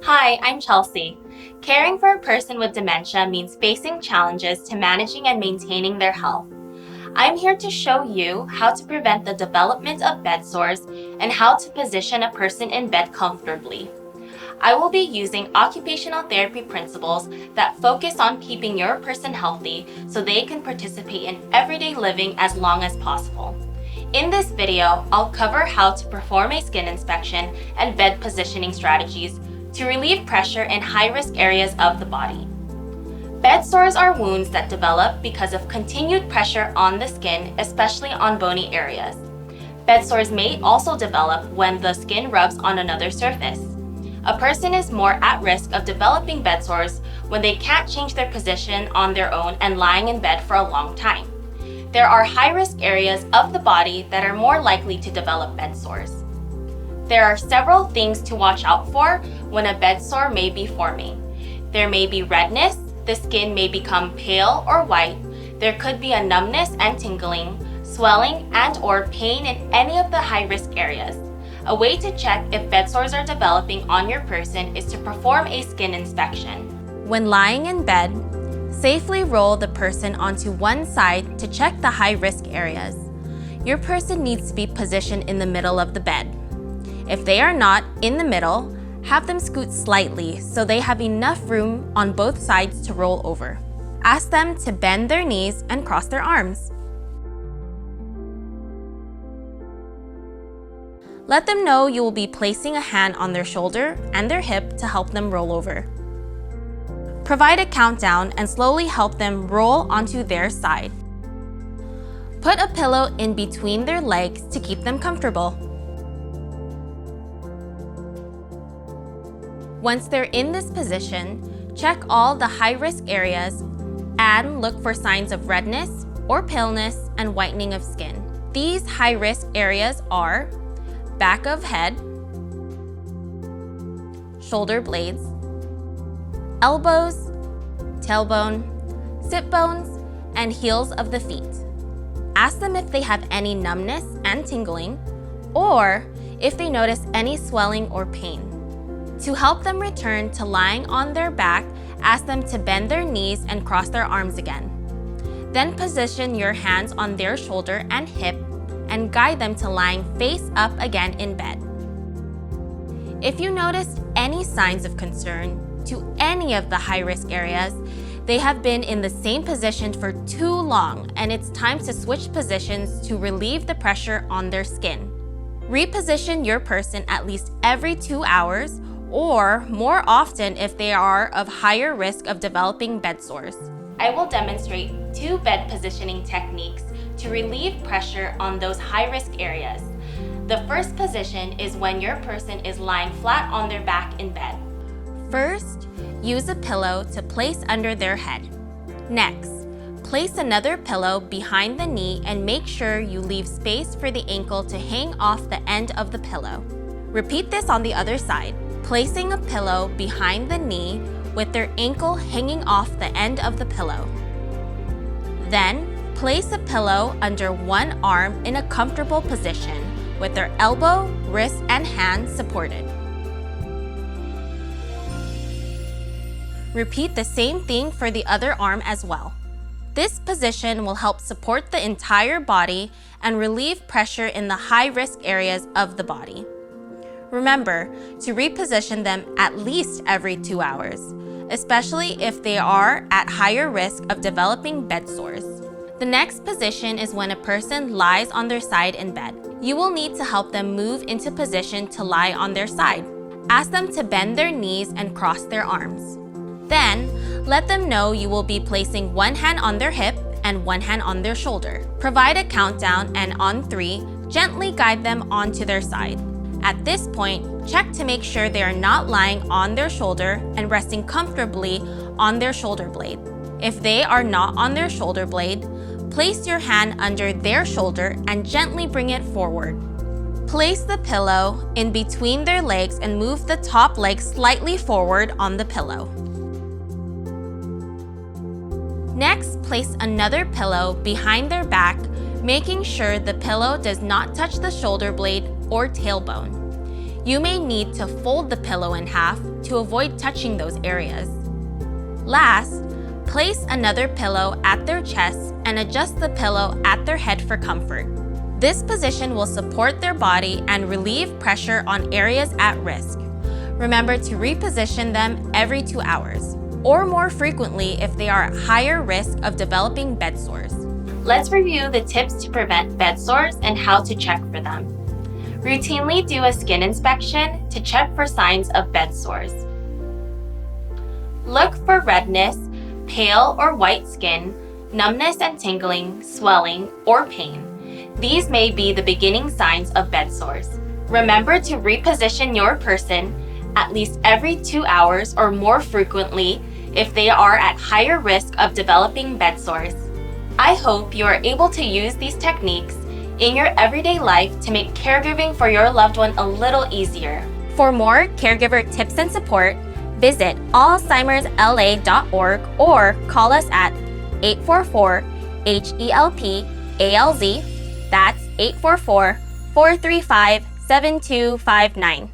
Hi, I'm Chelsea. Caring for a person with dementia means facing challenges to managing and maintaining their health. I'm here to show you how to prevent the development of bed sores and how to position a person in bed comfortably. I will be using occupational therapy principles that focus on keeping your person healthy so they can participate in everyday living as long as possible. In this video, I'll cover how to perform a skin inspection and bed positioning strategies to relieve pressure in high-risk areas of the body. Bed sores are wounds that develop because of continued pressure on the skin, especially on bony areas. Bed sores may also develop when the skin rubs on another surface. A person is more at risk of developing bed sores when they can't change their position on their own and lying in bed for a long time. There are high-risk areas of the body that are more likely to develop bed sores. There are several things to watch out for when a bed sore may be forming. There may be redness, the skin may become pale or white, there could be a numbness and tingling, swelling and/or pain in any of the high-risk areas. A way to check if bed sores are developing on your person is to perform a skin inspection. When lying in bed, safely roll the person onto one side to check the high-risk areas. Your person needs to be positioned in the middle of the bed. If they are not in the middle, have them scoot slightly so they have enough room on both sides to roll over. Ask them to bend their knees and cross their arms. Let them know you will be placing a hand on their shoulder and their hip to help them roll over. Provide a countdown and slowly help them roll onto their side. Put a pillow in between their legs to keep them comfortable. Once they're in this position, check all the high-risk areas and look for signs of redness or paleness and whitening of skin. These high-risk areas are back of head, shoulder blades, elbows, tailbone, sit bones, and heels of the feet. Ask them if they have any numbness and tingling, or if they notice any swelling or pain. To help them return to lying on their back, ask them to bend their knees and cross their arms again. Then position your hands on their shoulder and hip and guide them to lying face up again in bed. If you notice any signs of concern to any of the high-risk areas, they have been in the same position for too long and it's time to switch positions to relieve the pressure on their skin. Reposition your person at least every 2 hours or more often if they are of higher risk of developing bed sores. I will demonstrate 2 bed positioning techniques to relieve pressure on those high-risk areas. The first position is when your person is lying flat on their back in bed. First, use a pillow to place under their head. Next, place another pillow behind the knee and make sure you leave space for the ankle to hang off the end of the pillow. Repeat this on the other side, placing a pillow behind the knee with their ankle hanging off the end of the pillow. Then, place a pillow under one arm in a comfortable position with their elbow, wrist, and hand supported. Repeat the same thing for the other arm as well. This position will help support the entire body and relieve pressure in the high-risk areas of the body. Remember to reposition them at least every 2 hours, especially if they are at higher risk of developing bed sores. The next position is when a person lies on their side in bed. You will need to help them move into position to lie on their side. Ask them to bend their knees and cross their arms. Then, let them know you will be placing one hand on their hip and one hand on their shoulder. Provide a countdown and on 3, gently guide them onto their side. At this point, check to make sure they are not lying on their shoulder and resting comfortably on their shoulder blade. If they are not on their shoulder blade, place your hand under their shoulder and gently bring it forward. Place the pillow in between their legs and move the top leg slightly forward on the pillow. Next, place another pillow behind their back, making sure the pillow does not touch the shoulder blade or tailbone. You may need to fold the pillow in half to avoid touching those areas. Last, place another pillow at their chest and adjust the pillow at their head for comfort. This position will support their body and relieve pressure on areas at risk. Remember to reposition them every 2 hours, or more frequently if they are at higher risk of developing bed sores. Let's review the tips to prevent bed sores and how to check for them. Routinely do a skin inspection to check for signs of bed sores. Look for redness, pale or white skin, numbness and tingling, swelling, or pain. These may be the beginning signs of bed sores. Remember to reposition your person at least every 2 hours or more frequently if they are at higher risk of developing bed sores. I hope you are able to use these techniques in your everyday life to make caregiving for your loved one a little easier. For more caregiver tips and support, visit alzheimersla.org or call us at 844-HELP-ALZ. That's 844-435-7259.